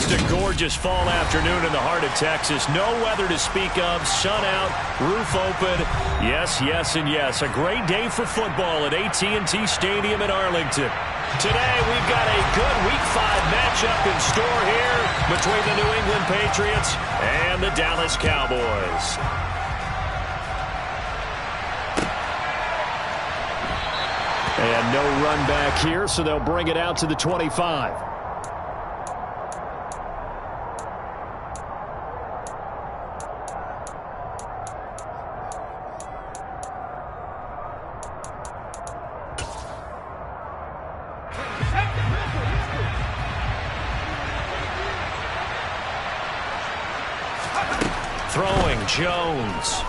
Just a gorgeous fall afternoon in the heart of Texas. No weather to speak of. Sun out, roof open. Yes, yes, and yes. A great day for football at AT&T Stadium in Arlington. Today, we've got a good Week 5 matchup in store here between the New England Patriots and the Dallas Cowboys. And no run back here, so they'll bring it out to the 25. Throwing, Jones.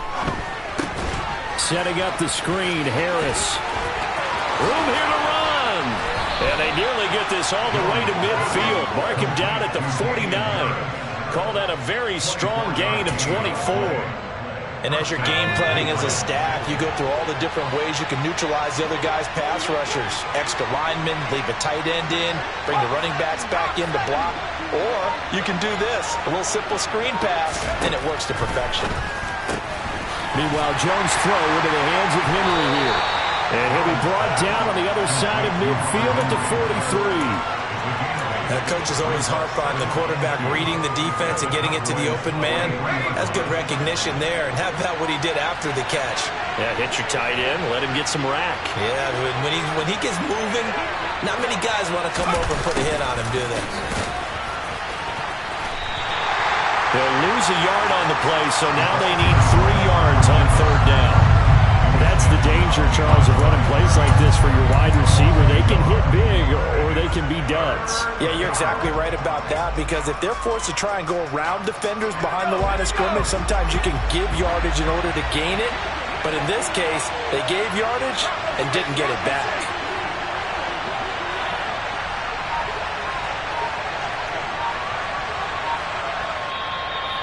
Setting up the screen, Harris. Room here to run. And they nearly get this all the way to midfield. Mark him down at the 49. Call that a very strong gain of 24. And as you're game planning as a staff, you go through all the different ways you can neutralize the other guy's pass rushers. Extra linemen, leave a tight end in, bring the running backs back in to block. Or you can do this, a little simple screen pass, and it works to perfection. Meanwhile, Jones' throw into the hands of Henry here. And he'll be brought down on the other side of midfield at the 43. Coaches always harp on the quarterback reading the defense and getting it to the open man. That's good recognition there. And how about what he did after the catch? Yeah, hit your tight end, let him get some rack. Yeah, when he gets moving, not many guys want to come over and put a hit on him, do they? They'll lose a yard on the play, so now they need 3 yards on third down. That's the danger, Charles, of running plays like this for your wide receiver. They can hit big or they can be duds. Yeah, you're exactly right about that, because if they're forced to try and go around defenders behind the line of scrimmage, sometimes you can give yardage in order to gain it. But in this case, they gave yardage and didn't get it back.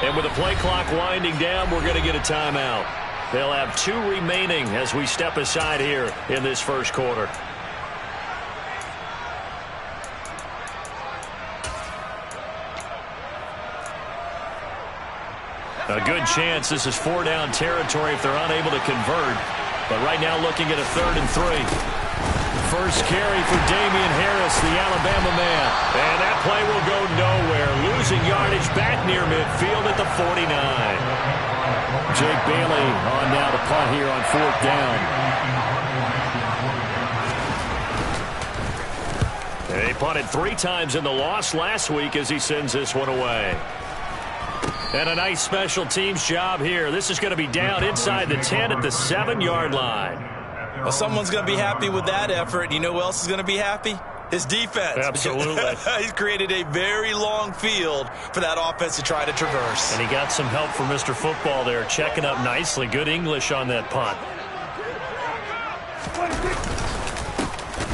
And with the play clock winding down, we're going to get a timeout. They'll have 2 remaining as we step aside here in this first quarter. A good chance this is 4-down territory if they're unable to convert. But right now looking at a 3rd and 3. First carry for Damian Harris, the Alabama man. And that play will go nowhere. Losing yardage back near midfield at the 49. Jake Bailey on now to punt here on 4th down. They punted 3 times in the loss last week as he sends this one away. And a nice special teams job here. This is going to be down inside the 10 at the 7-yard line. Well, someone's going to be happy with that effort. You know who else is going to be happy? His defense. Absolutely. He's created a very long field for that offense to try to traverse. And he got some help from Mr. Football there, checking up nicely. Good English on that punt.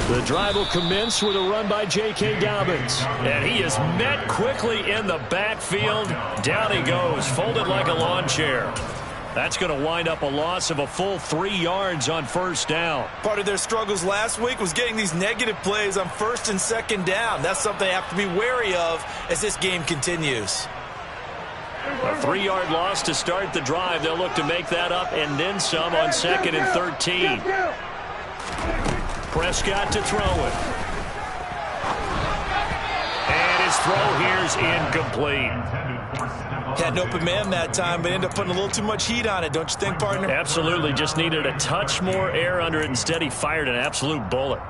The drive will commence with a run by J.K. Dobbins. And he is met quickly in the backfield. Down he goes, folded like a lawn chair. That's going to wind up a loss of a full 3 yards on first down. Part of their struggles last week was getting these negative plays on 1st and 2nd down. That's something they have to be wary of as this game continues. A 3-yard loss to start the drive. They'll look to make that up and then some on 2nd and 13. Prescott to throw it. And his throw here's incomplete. Had an open man that time, but ended up putting a little too much heat on it, don't you think, partner? Absolutely. Just needed a touch more air under it. Instead, he fired an absolute bullet.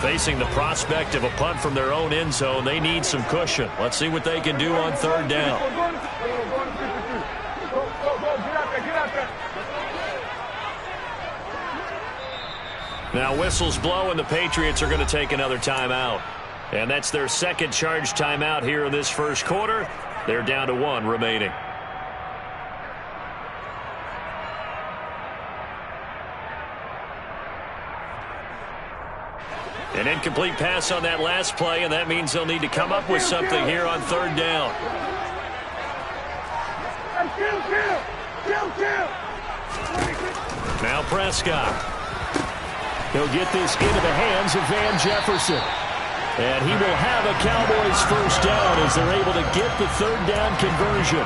Facing the prospect of a punt from their own end zone, they need some cushion. Let's see what they can do on 3rd down. Now whistles blow and the Patriots are going to take another timeout. And that's their 2nd charge timeout here in this first quarter. They're down to 1 remaining. An incomplete pass on that last play, and that means they'll need to come up with something here on 3rd down. Now Prescott. He'll get this into the hands of Van Jefferson. And he will have a Cowboys first down as they're able to get the third down conversion.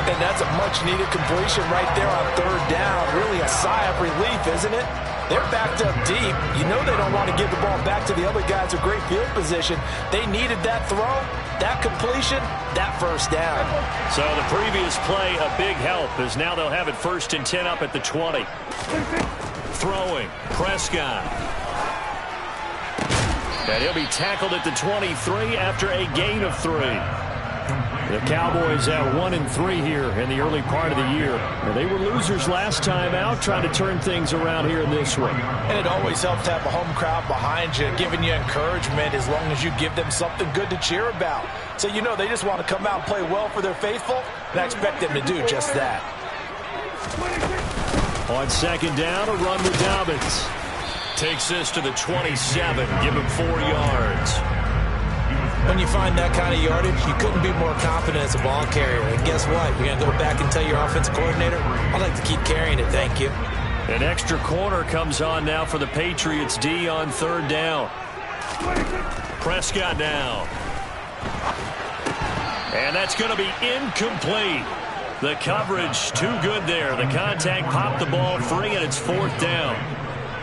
And that's a much-needed completion right there on third down. Really a sigh of relief, isn't it? They're backed up deep. You know they don't want to give the ball back to the other guys with great field position. They needed that throw, that completion, that first down. So the previous play, a big help, as now they'll have it 1st and 10 up at the 20. Throwing, Prescott. And he'll be tackled at the 23 after a gain of 3. The Cowboys at 1-3 here in the early part of the year. And they were losers last time out, trying to turn things around here in this one. And it always helps to have a home crowd behind you, giving you encouragement as long as you give them something good to cheer about. So you know they just want to come out and play well for their faithful, and I expect them to do just that. On 2nd down, a run with Dobbins. Takes this to the 27, give him 4 yards. When you find that kind of yardage, you couldn't be more confident as a ball carrier. And guess what? You're going to go back and tell your offensive coordinator, I'd like to keep carrying it, thank you. An extra corner comes on now for the Patriots D on 3rd down. Prescott now. And that's going to be incomplete. The coverage too good there. The contact popped the ball free, and it's 4th down.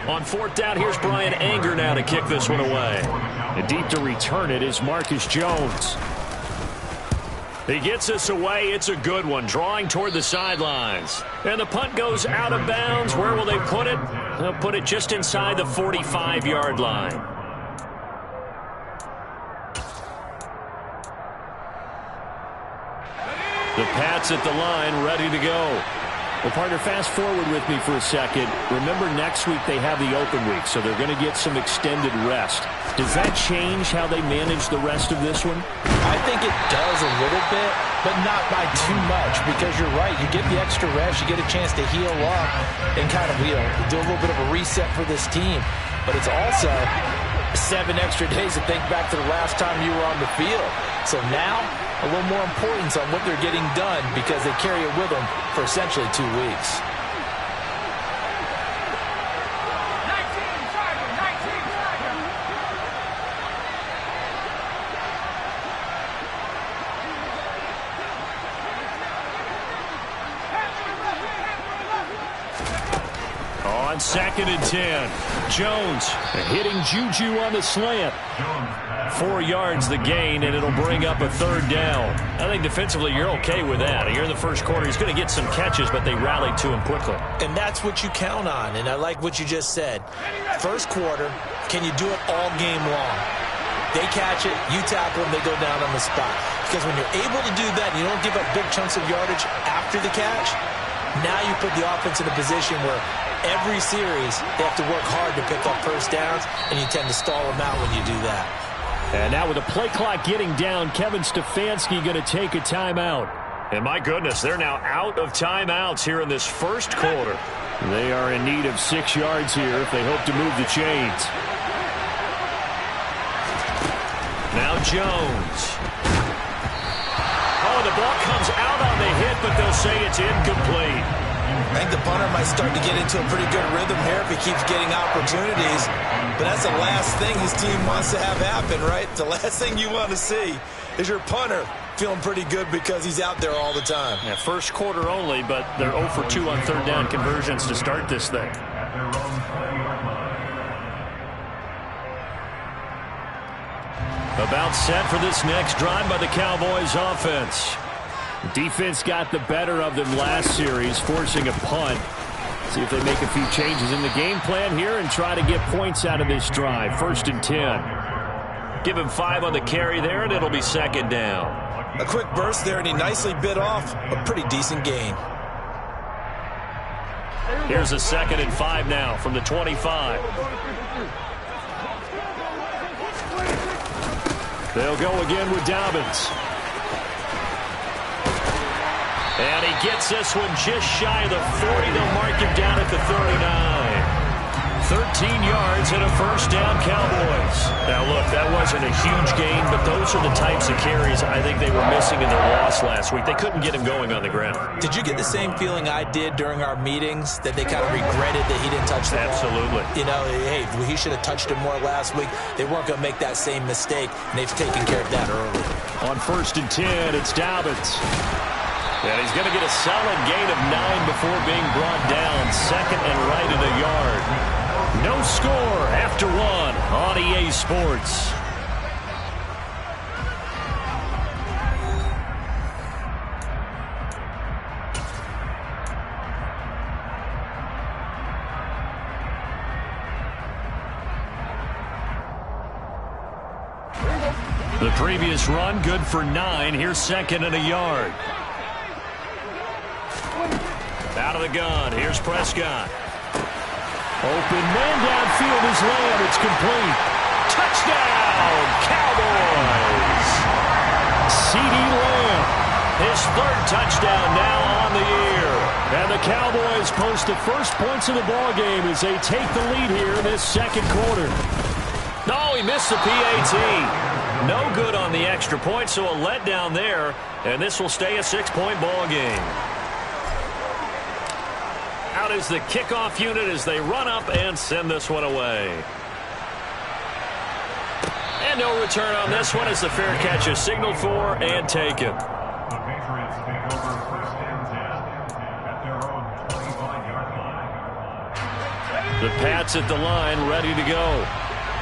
On 4th down, here's Brian Anger now to kick this one away. And deep to return it is Marcus Jones. He gets this away. It's a good one, drawing toward the sidelines. And the punt goes out of bounds. Where will they put it? They'll put it just inside the 45-yard line. The Pats at the line, ready to go. Well, partner, fast forward with me for a second. Remember, next week they have the open week, so they're going to get some extended rest. Does that change how they manage the rest of this one? I think it does a little bit, but not by too much, because you're right. You get the extra rest, you get a chance to heal up and kind of, do a little bit of a reset for this team. But it's also 7 extra days to think back to the last time you were on the field. So now, a little more importance on what they're getting done because they carry it with them for essentially 2 weeks. On 2nd and 10, Jones hitting Juju on the slant. 4 yards the gain, and it'll bring up a 3rd down. I think defensively you're okay with that. Here in the first quarter, he's going to get some catches, but they rallied to him quickly. And that's what you count on, and I like what you just said. First quarter, can you do it all game long? They catch it, you tackle them, they go down on the spot. Because when you're able to do that, and you don't give up big chunks of yardage after the catch, now you put the offense in a position where every series they have to work hard to pick up first downs, and you tend to stall them out when you do that. And now with the play clock getting down, Kevin Stefanski going to take a timeout. And my goodness, they're now out of timeouts here in this first quarter. They are in need of 6 yards here if they hope to move the chains. Now Jones. Oh, the ball comes out on the hit, but they'll say it's incomplete. I think the punter might start to get into a pretty good rhythm here if he keeps getting opportunities. But that's the last thing his team wants to have happen, right? The last thing you want to see is your punter feeling pretty good because he's out there all the time. Yeah, first quarter only, but they're 0 for 2 on 3rd down conversions to start this thing. About set for this next drive by the Cowboys offense. Defense got the better of them last series, forcing a punt. See if they make a few changes in the game plan here and try to get points out of this drive. 1st and 10. Give him 5 on the carry there, and it'll be 2nd down. A quick burst there, and he nicely bit off a pretty decent gain. Here's a 2nd and 5 now from the 25. They'll go again with Dobbins. And he gets this one just shy of the 40. They'll mark him down at the 39. yards and a first down, Cowboys. Now, look, that wasn't a huge gain, but those are the types of carries I think they were missing in their loss last week. They couldn't get him going on the ground. Did you get the same feeling I did during our meetings, that they kind of regretted that he didn't touch the ball? Absolutely. You know, hey, he should have touched it more last week. They weren't going to make that same mistake, and they've taken care of that early. On 1st and 10, it's Dobbins. And he's going to get a solid gain of 9 before being brought down. 2nd and right at a yard. No score after 1 on EA Sports. The previous run, good for 9. Here's 2nd and a yard. Out of the gun. Here's Prescott. Open man downfield is Lamb. It's complete. Touchdown, Cowboys. C.D. Lamb. His 3rd touchdown now on the year. And the Cowboys post the first points of the ballgame as they take the lead here in this 2nd quarter. No, he missed the PAT. No good on the extra point, so a letdown there. And this will stay a 6-point ball game. Out is the kickoff unit as they run up and send this one away. And no return on this one as the fair catch is signaled for and taken. The Patriots take over 1st and 10 at their own 25-yard line. The Pats at the line, ready to go.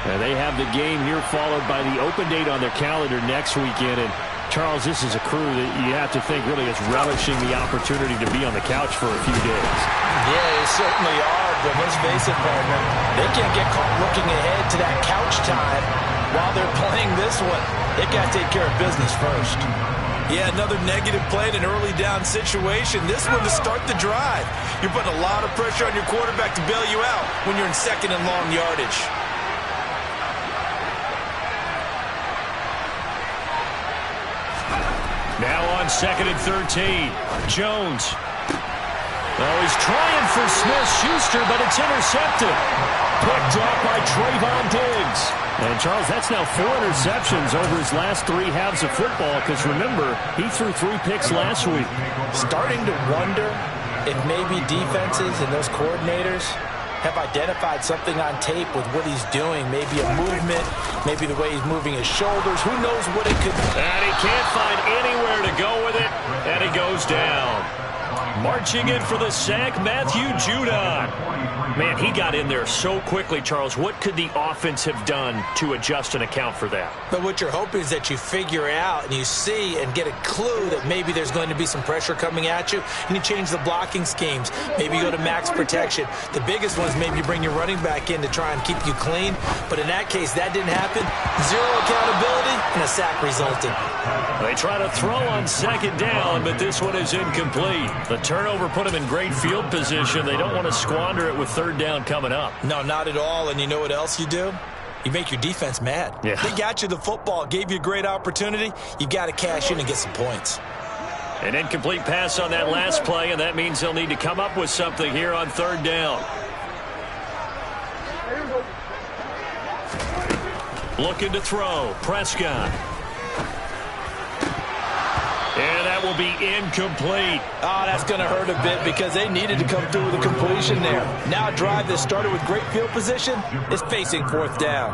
And they have the game here followed by the open date on their calendar next weekend. And Charles, this is a crew that you have to think really is relishing the opportunity to be on the couch for a few days. Yeah, they certainly are, but let's face it, partner, they can't get caught looking ahead to that couch time while they're playing this one. They got to take care of business first. Yeah, another negative play in an early down situation. This one to start the drive. You're putting a lot of pressure on your quarterback to bail you out when you're in 2nd and long yardage. Now on 2nd and 13. Jones. Oh, he's trying for Smith-Schuster, but it's intercepted. Picked off by Trayvon Diggs. And, Charles, that's now 4 interceptions over his last 3 halves of football because, remember, he threw 3 picks last week. Starting to wonder if maybe defenses and those coordinators have identified something on tape with what he's doing. Maybe a movement, maybe the way he's moving his shoulders. Who knows what it could be. And he can't find anywhere to go with it, and he goes down. Marching in for the sack, Matthew Judon. Man, he got in there so quickly, Charles. What could the offense have done to adjust and account for that? But what you're hoping is that you figure out and you see and get a clue that maybe there's going to be some pressure coming at you, and you change the blocking schemes. Maybe you go to max protection. The biggest one is maybe you bring your running back in to try and keep you clean. But in that case, that didn't happen. 0 accountability, and a sack resulted. They try to throw on 2nd down, but this one is incomplete. The turnover put them in great field position. They don't want to squander it with 3rd down coming up. No, not at all. And you know what else you do? You make your defense mad. Yeah. They got you the football, gave you a great opportunity. You got to cash in and get some points. An incomplete pass on that last play, and that means they'll need to come up with something here on 3rd down. Looking to throw. Prescott. And that will be incomplete. Oh, that's going to hurt a bit because they needed to come through with a completion there. Now a drive that started with great field position is facing 4th down.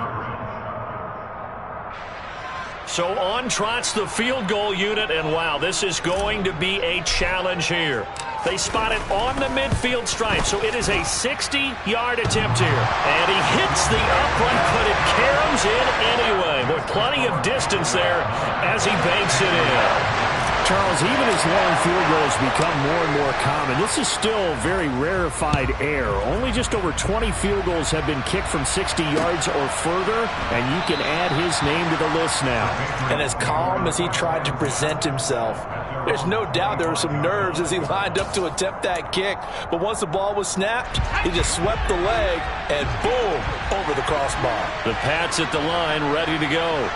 So on trots the field goal unit, and wow, this is going to be a challenge here. They spot it on the midfield stripe, so it is a 60-yard attempt here. And he hits the upright, but it caroms in anyway. But plenty of distance there as he banks it in. Charles, even as long field goals become more and more common, this is still very rarefied air. Only just over 20 field goals have been kicked from 60 yards or further, and you can add his name to the list now. And as calm as he tried to present himself, there's no doubt there were some nerves as he lined up to attempt that kick. But once the ball was snapped, he just swept the leg and boom, over the crossbar. The Pats at the line, ready to go.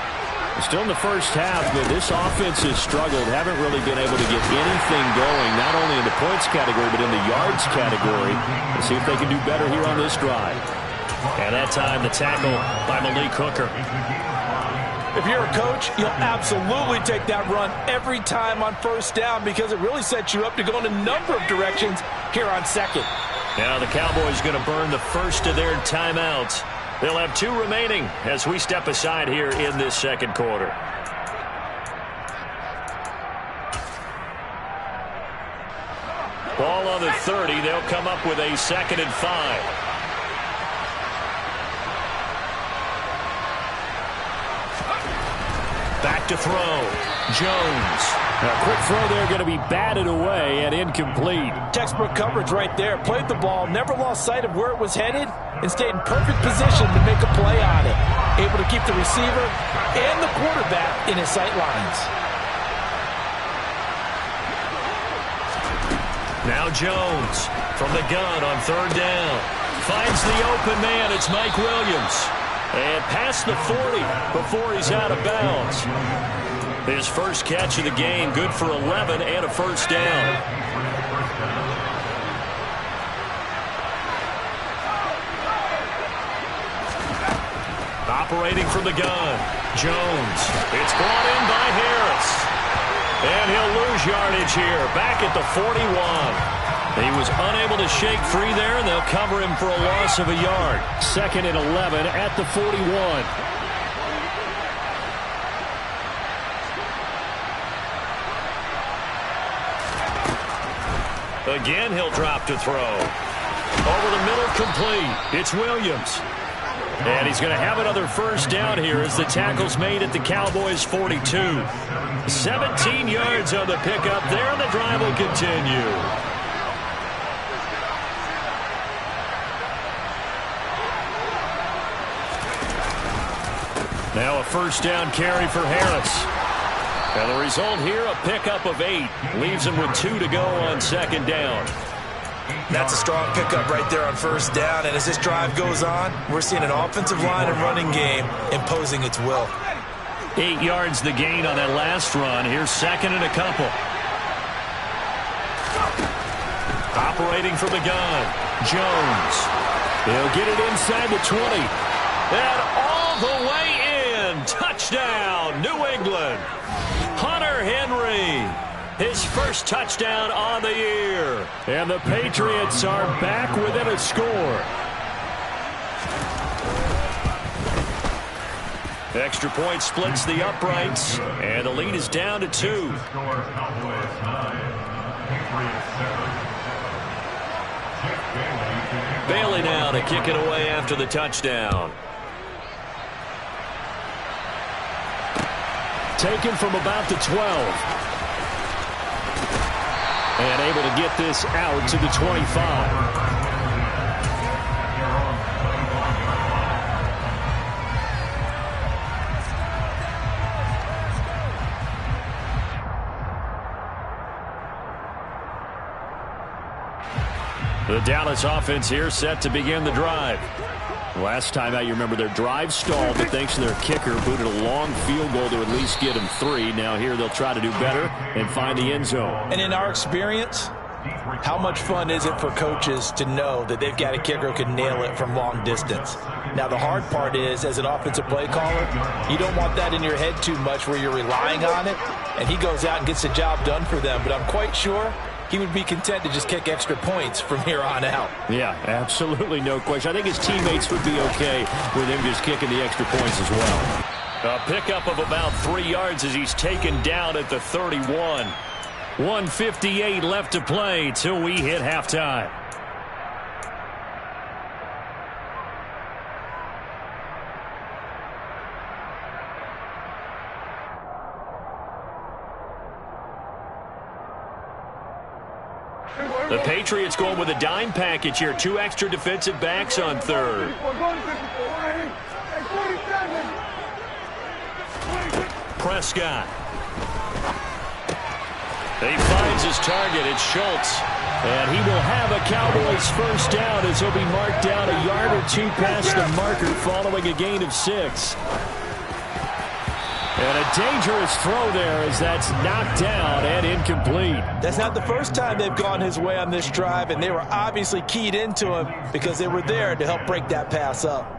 Still in the first half, but this offense has struggled. Haven't really been able to get anything going, not only in the points category, but in the yards category. Let's see if they can do better here on this drive. And that time, the tackle by Malik Hooker. If you're a coach, you'll absolutely take that run every time on first down because it really sets you up to go in a number of directions here on second. Now the Cowboys going to burn the first of their timeouts. They'll have 2 remaining as we step aside here in this second quarter. Ball on the 30. They'll come up with a 2nd and 5. Back to throw. Jones. A quick throw there going to be batted away and incomplete. Textbook coverage right there. Played the ball, never lost sight of where it was headed, and stayed in perfect position to make a play on it. Able to keep the receiver and the quarterback in his sight lines. Now Jones from the gun on 3rd down. Finds the open man. It's Mike Williams. And past the 40 before he's out of bounds. His first catch of the game, good for 11 and a first down. Operating from the gun, Jones. It's brought in by Harris. And he'll lose yardage here, back at the 41. He was unable to shake free there, and they'll cover him for a loss of a yard. 2nd and 11 at the 41. Again, he'll drop to throw. Over the middle, complete. It's Williams. And he's going to have another first down here as the tackle's made at the Cowboys' 42. 17 yards on the pickup there, and the drive will continue. Now a first down carry for Harris. And the result here, a pickup of 8. Leaves him with 2 to go on 2nd down. That's a strong pickup right there on first down. And as this drive goes on, we're seeing an offensive line and running game imposing its will. 8 yards the gain on that last run. Here's 2nd and a couple. Operating from the gun, Jones. He'll get it inside the 20. And all the way in. Touchdown, New England. Hunter Henry. His first touchdown on the year. And the Patriots are back within a score. Extra point splits the uprights. And the lead is down to 2. Bailey now to kick it away after the touchdown. Taken from about the 12. And able to get this out to the 25. The Dallas offense here set to begin the drive. Last time out, you remember their drive stalled, but thanks to their kicker, booted a long field goal to at least get them 3. Now here they'll try to do better and find the end zone. And in our experience, how much fun is it for coaches to know that they've got a kicker who can nail it from long distance? Now the hard part is, as an offensive play caller, you don't want that in your head too much where you're relying on it, and he goes out and gets the job done for them. But I'm quite sure he would be content to just kick extra points from here on out. Yeah, absolutely no question. I think his teammates would be okay with him just kicking the extra points as well. A pickup of about 3 yards as he's taken down at the 31. 1:58 left to play till we hit halftime. The Patriots going with a dime package here. 2 extra defensive backs on 3rd. Prescott. He finds his target. It's Schultz. And he will have a Cowboys first down as he'll be marked down a yard or 2 past the marker following a gain of 6. And a dangerous throw there as that's knocked down and incomplete. That's not the first time they've gone his way on this drive, and they were obviously keyed into him because they were there to help break that pass up.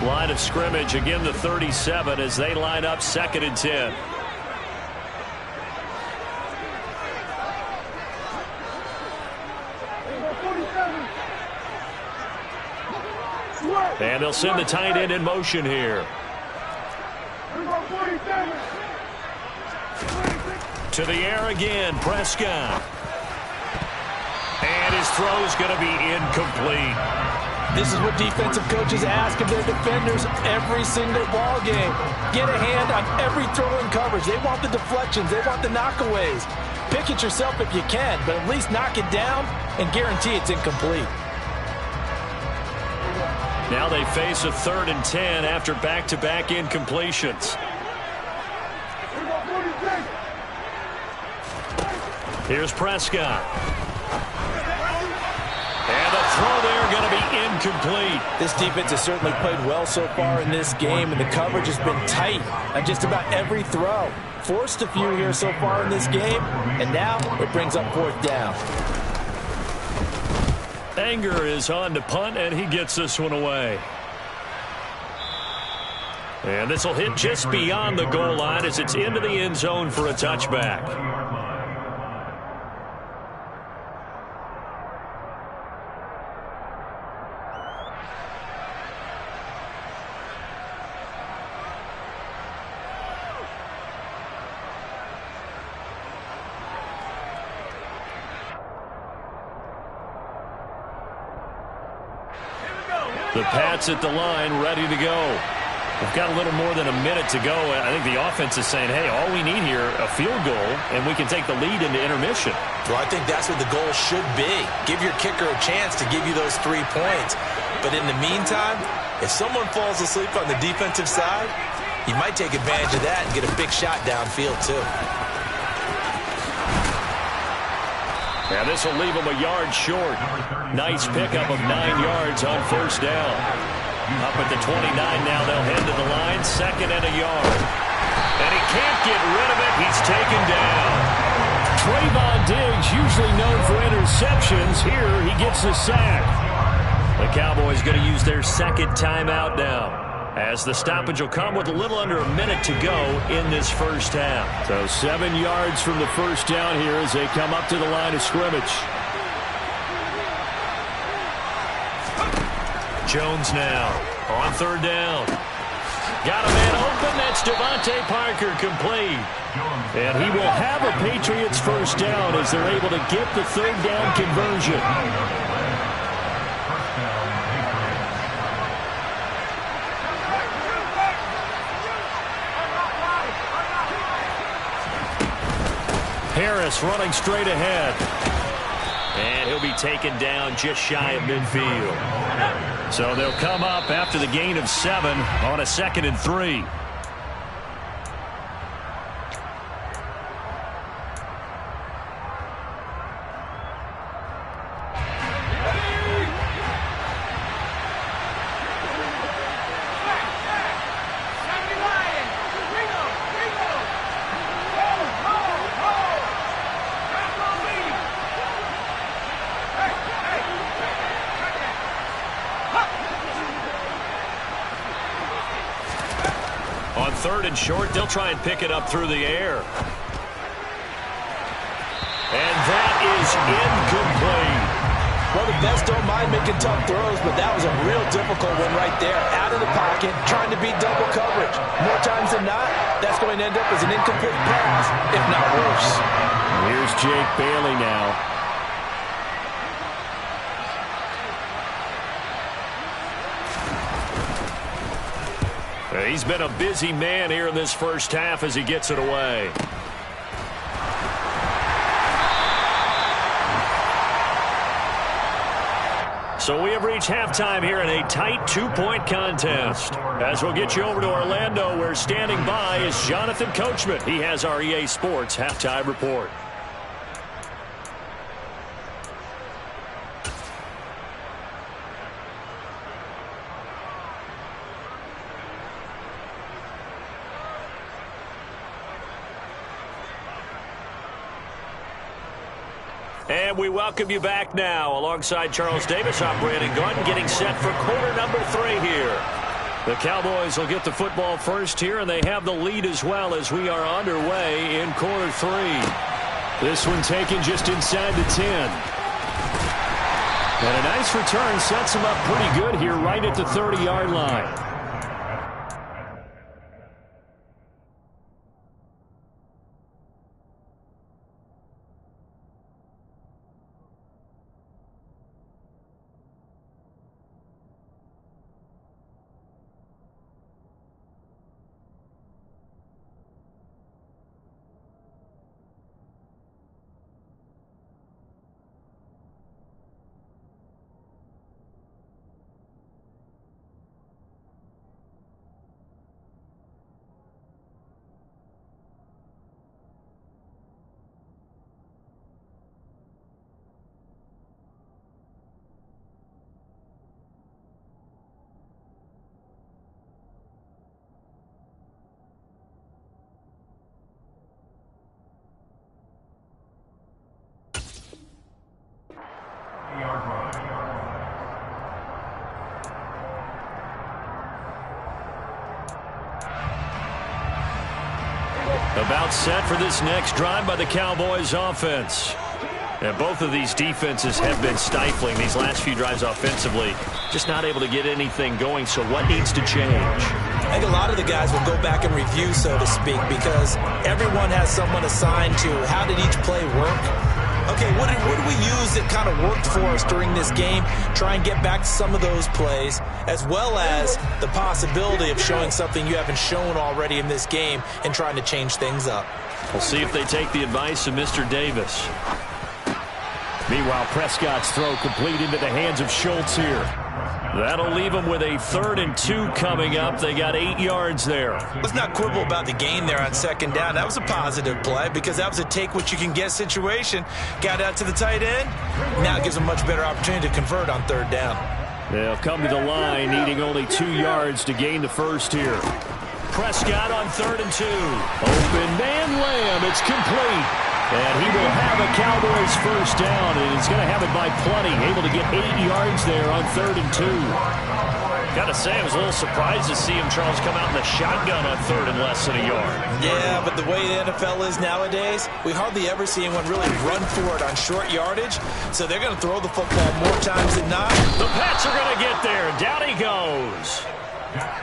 Line of scrimmage, again the 37 as they line up 2nd and 10. And they'll send the tight end in motion here. To the air again, Prescott. And his throw's going to be incomplete. This is what defensive coaches ask of their defenders every single ball game. Get a hand on every throw in coverage. They want the deflections. They want the knockaways. Pick it yourself if you can, but at least knock it down and guarantee it's incomplete. Now they face a 3rd and 10 after back-to-back incompletions. Here's Prescott. And the throw there going to be incomplete. This defense has certainly played well so far in this game, and the coverage has been tight on just about every throw. Forced a few here so far in this game, and now it brings up 4th down. Anger is on to punt, and he gets this one away. And this will hit just beyond the goal line as it's into the end zone for a touchback. The Pats at the line, ready to go. We've got a little more than a minute to go. I think the offense is saying, hey, all we need here, a field goal, and we can take the lead into intermission. Well, I think that's what the goal should be. Give your kicker a chance to give you those 3 points. But in the meantime, if someone falls asleep on the defensive side, you might take advantage of that and get a big shot downfield, too. And this will leave him a yard short. Nice pickup of 9 yards on 1st down. Up at the 29 now, they'll head to the line, 2nd and a yard. And he can't get rid of it. He's taken down. Trayvon Diggs, usually known for interceptions. Here, he gets the sack. The Cowboys going to use their 2nd timeout now, as the stoppage will come with a little under a minute to go in this 1st half. So 7 yards from the 1st down here as they come up to the line of scrimmage. Jones now on 3rd down. Got a man open. That's Devontae Parker, complete. And he will have a Patriots 1st down as they're able to get the 3rd down conversion. Harris running straight ahead. And he'll be taken down just shy of midfield. So they'll come up after the gain of 7 on a 2nd and 3. 3rd and short. They'll try and pick it up through the air. And that is incomplete. Well, the best don't mind making tough throws, but that was a real difficult one right there. Out of the pocket, trying to beat double coverage. More times than not, that's going to end up as an incomplete pass, if not worse. Here's Jake Bailey now. He's been a busy man here in this first half as he gets it away. So we have reached halftime here in a tight 2-point contest. As we'll get you over to Orlando, where standing by is Jonathan Coachman. He has our EA Sports halftime report. And we welcome you back now alongside Charles Davis operating gun, getting set for quarter number 3 here. The Cowboys will get the football first here, and they have the lead as well as we are underway in quarter 3. This one taken just inside the 10. And a nice return sets them up pretty good here right at the 30-yard line. About set for this next drive by the Cowboys offense. And both of these defenses have been stifling these last few drives offensively. Just not able to get anything going, so what needs to change? I think a lot of the guys will go back and review, so to speak, because everyone has someone assigned to how did each play work. Okay, what did we use that kind of worked for us during this game? Try and get back to some of those plays, as well as the possibility of showing something you haven't shown already in this game and trying to change things up. We'll see if they take the advice of Mr. Davis. Meanwhile, Prescott's throw complete into the hands of Schultz here. That'll leave them with a 3rd and 2 coming up. They got 8 yards there. Let's not quibble about the gain there on 2nd down. That was a positive play because that was a take-what-you-can-get situation. Got out to the tight end. Now it gives them a much better opportunity to convert on 3rd down. They'll come to the line, needing only 2 yards to gain the first here. Prescott on 3rd and 2. Open man Lamb. It's complete. And he will have a Cowboys first down, and he's going to have it by plenty. Able to get 8 yards there on 3rd and 2. Got to say, I was a little surprised to see him, Charles, come out in the shotgun on 3rd and less than a yard. Yeah, but the way the NFL is nowadays, we hardly ever see anyone really run for it on short yardage. So they're going to throw the football more times than not. The Pats are going to get there. Down he goes.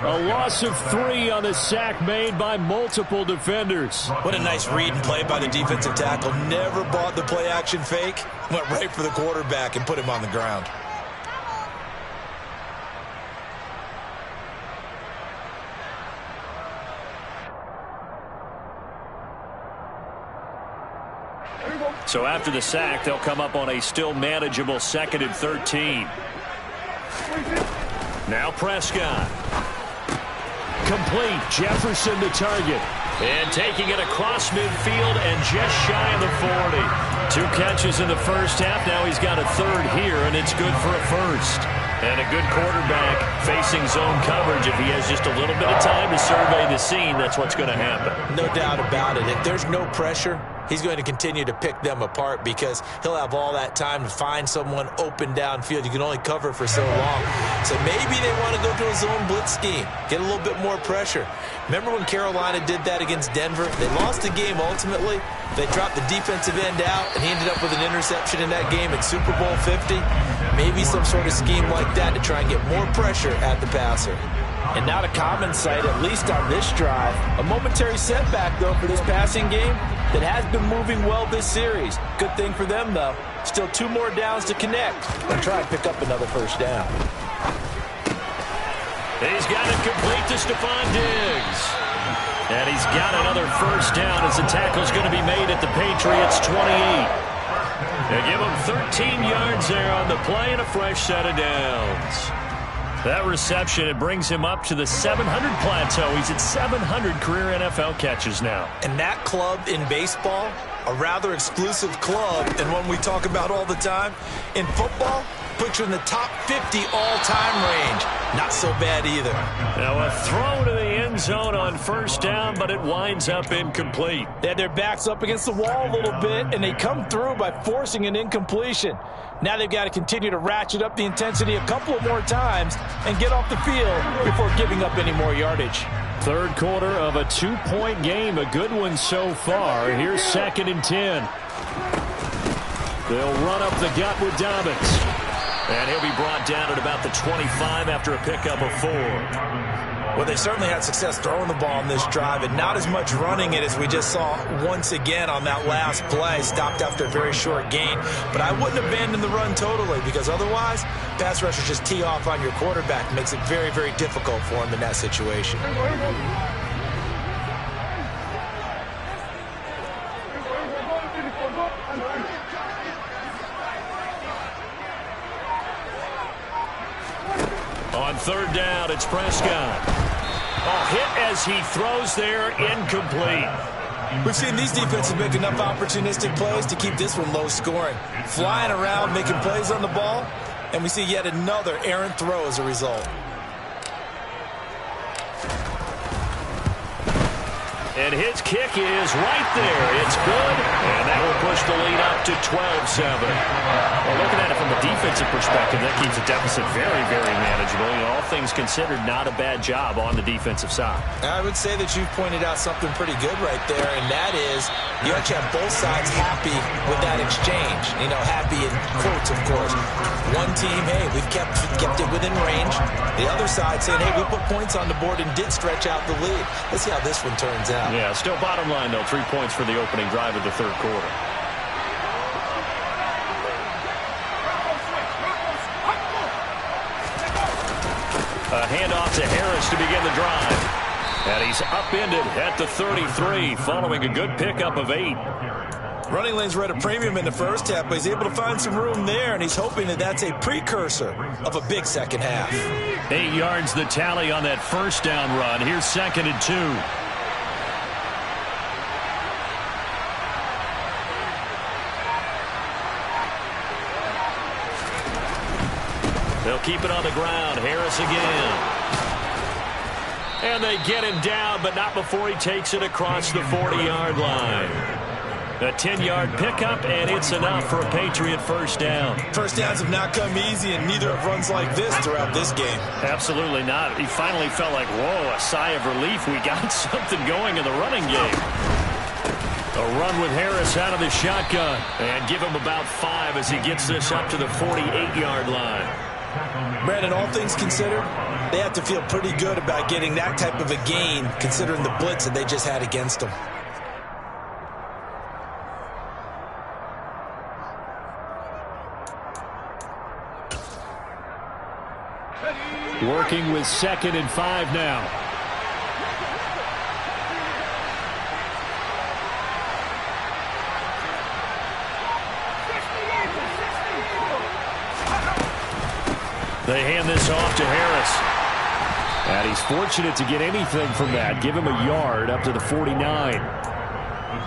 A loss of 3 on the sack made by multiple defenders. What a nice read and play by the defensive tackle. Never bought the play-action fake. Went right for the quarterback and put him on the ground. So after the sack, they'll come up on a still manageable 2nd and 13. Now Prescott. Complete. Jefferson the target. And taking it across midfield and just shy of the 40. 2 catches in the first half. Now he's got a 3rd here, and it's good for a first. And a good quarterback facing zone coverage. If he has just a little bit of time to survey the scene, that's what's going to happen. No doubt about it. If there's no pressure, he's going to continue to pick them apart because he'll have all that time to find someone open downfield. You can only cover for so long. So maybe they want to go to a zone blitz scheme, get a little bit more pressure. Remember when Carolina did that against Denver? They lost the game ultimately. They dropped the defensive end out, and he ended up with an interception in that game at Super Bowl 50. Maybe some sort of scheme like that to try and get more pressure at the passer. And not a common sight, at least on this drive. A momentary setback, though, for this passing game that has been moving well this series. Good thing for them, though. Still 2 more downs to connect and try and pick up another first down. He's got it complete to Stephon Diggs. And he's got another first down as the tackle's going to be made at the Patriots' 28. They give him 13 yards there on the play and a fresh set of downs. That reception, it brings him up to the 700 plateau. He's at 700 career NFL catches now. And that club in baseball, a rather exclusive club, and one we talk about all the time. In football, puts you in the top 50 all-time range. Not so bad either. Now a throw to the end zone on first down, but it winds up incomplete. They had their backs up against the wall a little bit, and they come through by forcing an incompletion. Now they've got to continue to ratchet up the intensity a couple of more times and get off the field before giving up any more yardage. Third quarter of a 2-point game, a good one so far. Here's 2nd and 10. They'll run up the gut with Dobbins. And he'll be brought down at about the 25 after a pickup of 4. Well, they certainly had success throwing the ball on this drive and not as much running it as we just saw once again on that last play. Stopped after a very short gain. But I wouldn't abandon the run totally because otherwise, pass rushers just tee off on your quarterback. Makes it very, very difficult for him in that situation. On 3rd down, it's Prescott. Hit as he throws there, incomplete. We've seen these defenses make enough opportunistic plays to keep this one low scoring. Flying around, making plays on the ball, and we see yet another errant throw as a result. And his kick is right there. It's good, and that will push the lead up to 12-7. Well, looking at it from a defensive perspective, that keeps the deficit very, very manageable. All things considered, not a bad job on the defensive side. I would say that you've pointed out something pretty good right there, and that is you actually have both sides happy with that exchange. You know, happy in quotes, of course. One team, hey, we've kept it within range. The other side saying, hey, we put points on the board and did stretch out the lead. Let's see how this one turns out. Yeah, still bottom line, though, 3 points for the opening drive of the 3rd quarter. A handoff to Harris to begin the drive. And he's upended at the 33 following a good pickup of 8. Running lanes were at a premium in the first half, but he's able to find some room there, and he's hoping that that's a precursor of a big second half. 8 yards the tally on that first down run. Here's 2nd and 2. They'll keep it on the ground. Harris again. And they get him down, but not before he takes it across the 40-yard line. A 10-yard pickup, and it's enough for a Patriot first down. First downs have not come easy, and neither have runs like this throughout this game. Absolutely not. He finally felt like, whoa, a sigh of relief. We got something going in the running game. A run with Harris out of the shotgun. And give him about 5 as he gets this up to the 48-yard line. Brandon, all things considered, they have to feel pretty good about getting that type of a gain considering the blitz that they just had against them. Working with 2nd and 5 now. They hand this off to Harris. And he's fortunate to get anything from that. Give him a yard up to the 49.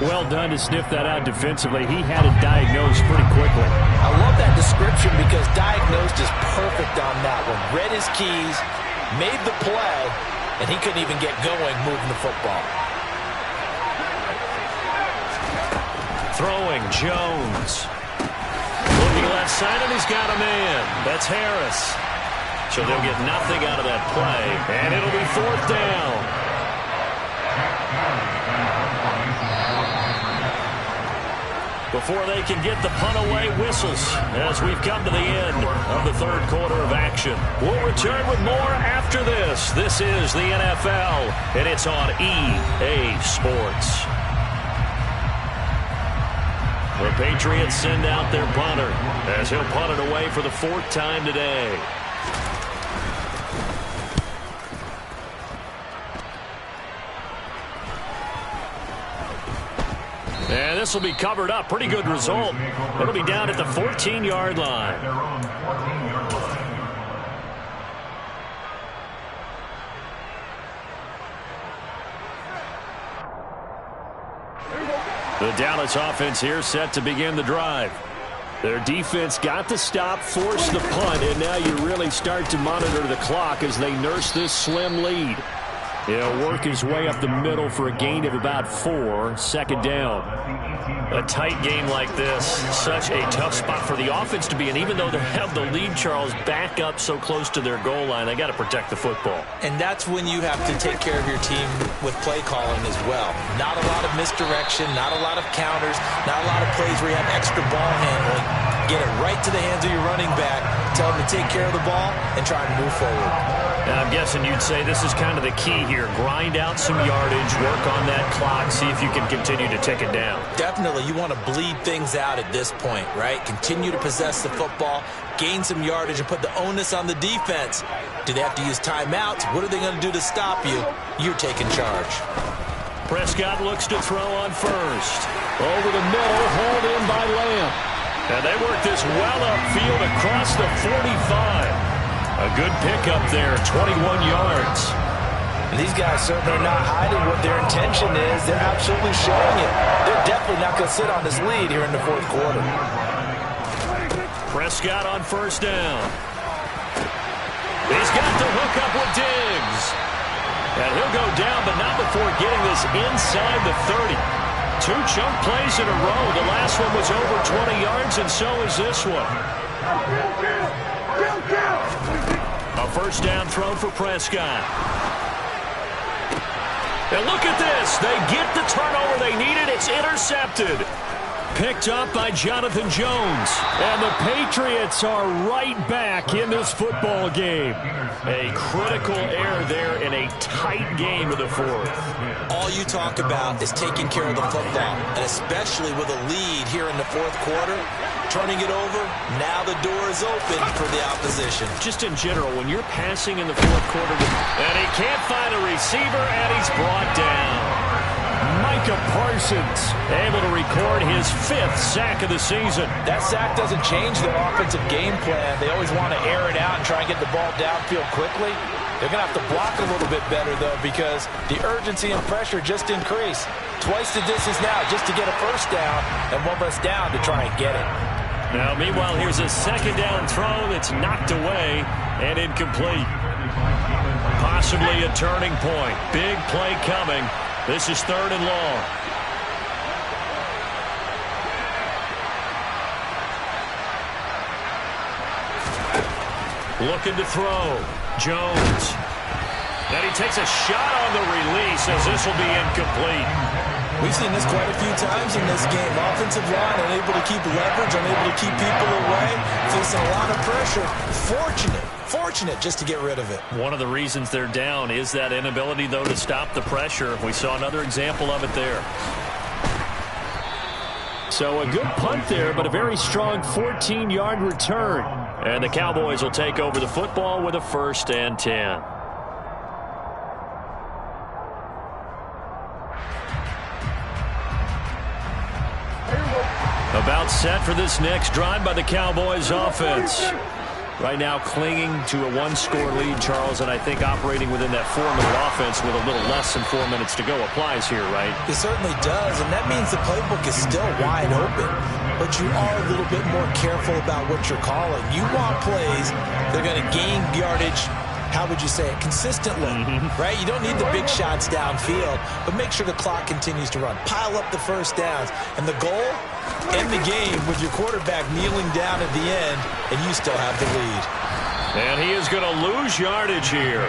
Well done to sniff that out defensively. He had it diagnosed pretty quickly. I love that description because diagnosed is perfect on that one. Read his keys, made the play, and he couldn't even get going moving the football. Throwing, Jones. Looking left side, and he's got a man. That's Harris. So they'll get nothing out of that play, and it'll be 4th down. Before they can get the punt away, whistles as we've come to the end of the 3rd quarter of action. We'll return with more after this. This is the NFL, and it's on EA Sports. The Patriots send out their punter as he'll punt it away for the 4th time today. And this will be covered up. Pretty good result. It'll be down at the 14-yard line. The Dallas offense here set to begin the drive. Their defense got the stop, forced the punt, and now you really start to monitor the clock as they nurse this slim lead. He'll work his way up the middle for a gain of about 4, 2nd down. A tight game like this, such a tough spot for the offense to be in. Even though they have the lead, Charles, back up so close to their goal line, they got to protect the football. And that's when you have to take care of your team with play calling as well. Not a lot of misdirection, not a lot of counters, not a lot of plays where you have extra ball handling. Get it right to the hands of your running back, tell him to take care of the ball, and try and move forward. Now, I'm guessing you'd say this is kind of the key here. Grind out some yardage, work on that clock, see if you can continue to tick it down. Definitely, you want to bleed things out at this point, right? Continue to possess the football, gain some yardage, and put the onus on the defense. Do they have to use timeouts? What are they going to do to stop you? You're taking charge. Prescott looks to throw on first. Over the middle, hauled in by Lamb. And they work this well upfield across the 45. A good pickup there, 21 yards. And these guys certainly are not hiding what their intention is. They're absolutely showing it. They're definitely not going to sit on this lead here in the 4th quarter. Prescott on 1st down. He's got the hook up with Diggs. And he'll go down, but not before getting this inside the 30. 2 chunk plays in a row. The last one was over 20 yards, and so is this one. A 1st down throw for Prescott. And look at this. They get the turnover they needed. It's intercepted. Picked up by Jonathan Jones. And the Patriots are right back in this football game. A critical error there in a tight game of the 4th. All you talk about is taking care of the football, and especially with a lead here in the 4th quarter, turning it over, now the door is open for the opposition. Just in general, when you're passing in the 4th quarter, and he can't find a receiver, and he's brought down. Micah Parsons able to record his 5th sack of the season. That sack doesn't change their offensive game plan. They always want to air it out and try and get the ball downfield quickly. They're going to have to block a little bit better, though, because the urgency and pressure just increase. Twice the distance now just to get a 1st down and 1 less down to try and get it. Now, meanwhile, here's a 2nd down throw that's knocked away and incomplete. Possibly a turning point. Big play coming. This is 3rd and long. Looking to throw. Jones. And he takes a shot on the release as this will be incomplete. We've seen this quite a few times in this game. Offensive line unable to keep leverage, unable to keep people away, facing a lot of pressure. Fortunate just to get rid of it. One of the reasons they're down is that inability, though, to stop the pressure. We saw another example of it there. So a good punt there, but a very strong 14-yard return. And the Cowboys will take over the football with a 1st and 10. About set for this next drive by the Cowboys offense. Right now clinging to a 1-score lead, Charles, and I think operating within that 4-minute offense with a little less than 4 minutes to go applies here, right? It certainly does, and that means the playbook is still wide open. But you are a little bit more careful about what you're calling. You want plays that are going to gain yardage how would you say it, consistently, right? You don't need the big shots downfield, but make sure the clock continues to run. Pile up the first downs. And the goal, end the game with your quarterback kneeling down at the end, and you still have the lead. And he is going to lose yardage here.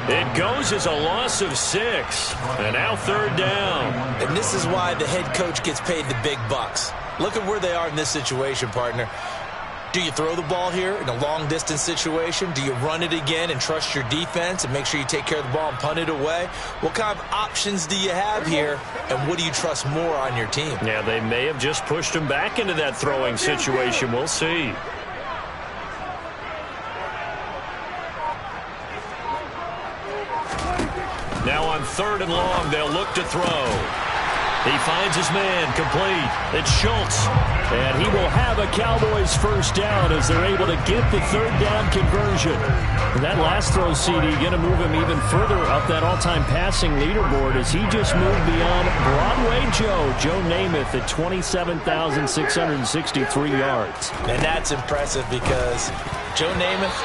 It goes as a loss of 6. And now third down. And this is why the head coach gets paid the big bucks. Look at where they are in this situation, partner. Do you throw the ball here in a long-distance situation? Do you run it again and trust your defense and make sure you take care of the ball and punt it away? What kind of options do you have here, and what do you trust more on your team? Yeah, they may have just pushed him back into that throwing situation. We'll see. Now on third and long, they'll look to throw. He finds his man, complete. It's Schultz. And he will have a Cowboys first down as they're able to get the third down conversion. And that last throw, CD, going to move him even further up that all-time passing leaderboard as he just moved beyond Broadway Joe Namath at 27,663 yards. And that's impressive because Joe Namath,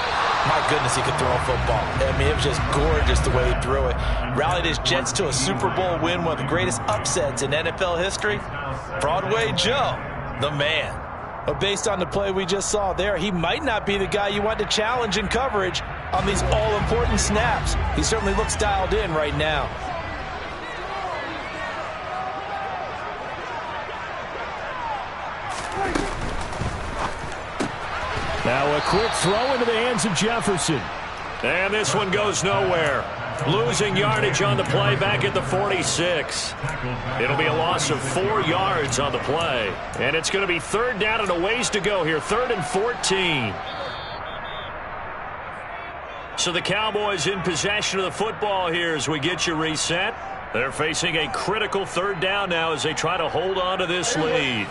my goodness, he could throw a football. I mean, it was just gorgeous the way he threw it. Rallied his Jets to a Super Bowl win, one of the greatest upsets in NFL history. Broadway Joe, the man. But based on the play we just saw there, he might not be the guy you want to challenge in coverage on these all-important snaps. He certainly looks dialed in right now. Now a quick throw into the hands of Jefferson. And this one goes nowhere. Losing yardage on the play back at the 46. It'll be a loss of 4 yards on the play. And it's going to be third down and a ways to go here. 3rd and 14. So the Cowboys in possession of the football here as we get you reset. They're facing a critical third down now as they try to hold on to this lead.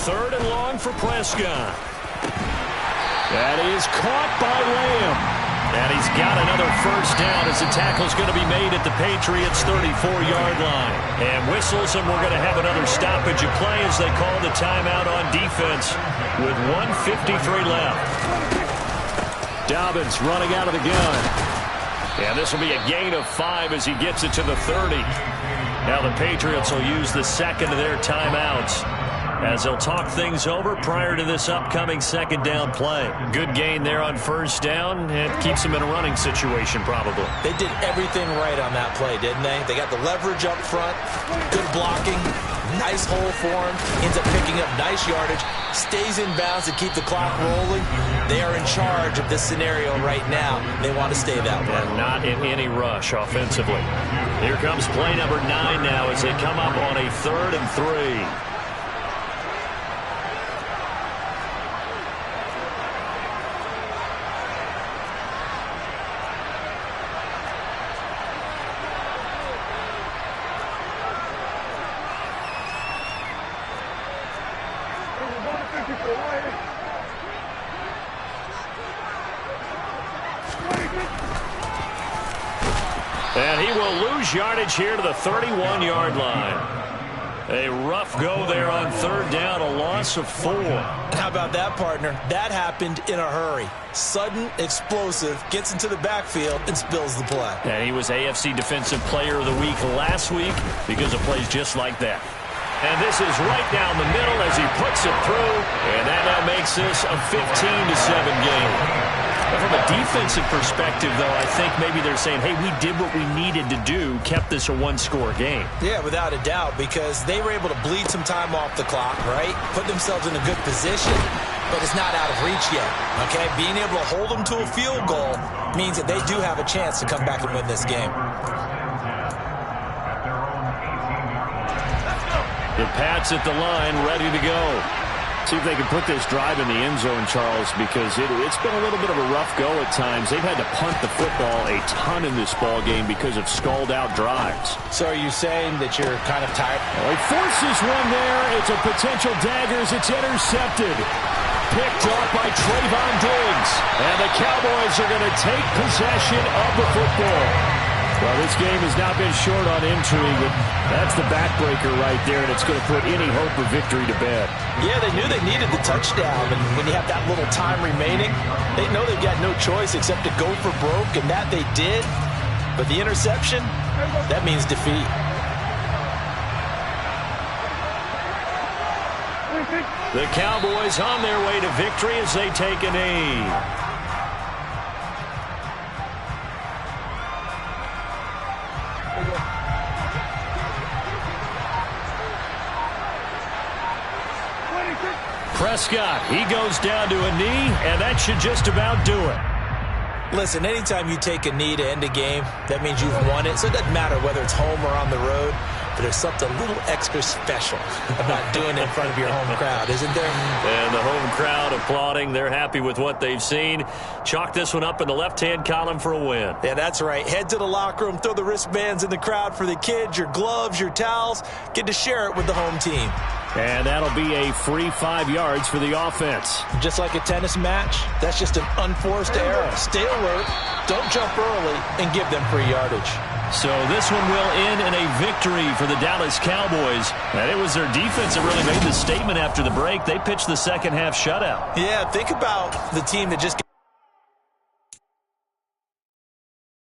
Third and long for Prescott. That is caught by Lamb. And he's got another first down as the tackle's going to be made at the Patriots' 34-yard line. And whistles, and we're going to have another stoppage of play as they call the timeout on defense with 1:53 left. Dobbins running out of the gun. And this will be a gain of 5 as he gets it to the 30. Now the Patriots will use the second of their timeouts as they'll talk things over prior to this upcoming second down play. Good gain there on first down. It keeps them in a running situation probably. They did everything right on that play, didn't they? They got the leverage up front, good blocking, nice hole for him, ends up picking up nice yardage, stays in bounds to keep the clock rolling. They are in charge of this scenario right now. They want to stay that way. And not in any rush offensively. Here comes play number 9 now as they come up on a 3rd and 3. And he will lose yardage here to the 31-yard line. A rough go there on third down, a loss of 4. How about that, partner? That happened in a hurry. Sudden, explosive, gets into the backfield, and spills the play. And he was AFC Defensive Player of the Week last week because of plays just like that. And this is right down the middle as he puts it through. And that now makes this a 15-7 game. From a defensive perspective, though, I think maybe they're saying, hey, we did what we needed to do, kept this a one-score game. Yeah, without a doubt, because they were able to bleed some time off the clock, right? Put themselves in a good position, but it's not out of reach yet, okay? Being able to hold them to a field goal means that they do have a chance to come back and win this game. The Pats at the line, ready to go. See if they can put this drive in the end zone, Charles, because it's been a little bit of a rough go at times. They've had to punt the football a ton in this ball game because of stalled-out drives. So are you saying that you're kind of tired? Well, he forces one there. It's a potential dagger as it's intercepted. picked up by Trayvon Diggs. And the Cowboys are going to take possession of the football. Well, this game has not been short on intrigue, but that's the backbreaker right there, and it's going to put any hope of victory to bed. Yeah, they knew they needed the touchdown, and when you have that little time remaining, they know they've got no choice except to go for broke, and that they did. But the interception, that means defeat. The Cowboys on their way to victory as they take a knee. Prescott, he goes down to a knee, and that should just about do it. Listen, anytime you take a knee to end a game, that means you've won it. So it doesn't matter whether it's home or on the road, but there's something a little extra special about doing it in front of your home crowd, isn't there? And the home crowd applauding. They're happy with what they've seen. Chalk this one up in the left-hand column for a win. Yeah, that's right. Head to the locker room, throw the wristbands in the crowd for the kids, your gloves, your towels. Get to share it with the home team. And that'll be a free 5 yards for the offense. Just like a tennis match, that's just an unforced error. Stay alert, don't jump early, and give them free yardage. So this one will end in a victory for the Dallas Cowboys. And it was their defense that really made the statement after the break. They pitched the second half shutout. Yeah, think about the team that just